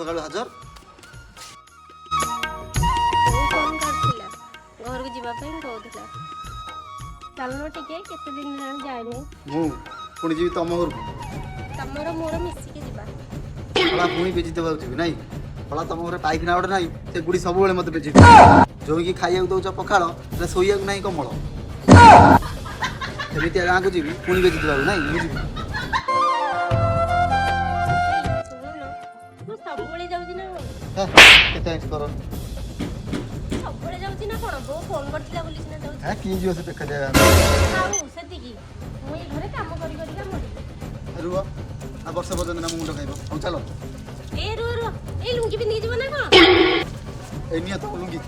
सकाल हाजर फोन करथिला घर को जीवा पे कहउथिला चलनो टिके केते दिन जाइने मु पुणी जीवी तुम घर तमरो मोर मिसी के जीवा फला पुणी बेची देवा जीवी नहीं फला तुम घर पाइखना गोटे नहीं से गुड़ी सब मत बेची जो कि खाइया दौच पखाड़ शोया नहीं कमल एमती गाँव को जीवी पुणी बेची देवा नहीं मुझे सबले जाउची ना केते कर सबले जाउची ना कोन बो फोन करथिला बोलिस ना जाउची हां की जीव से देखा जाए हाउ सेति की मुई घरे काम करी करी का मरि रुह आ वर्ष पर्यंत ना मुंड खाइब हम चलो ए रो ए लुंगी पिंदी जीव ना कोन ए नियत लुंगी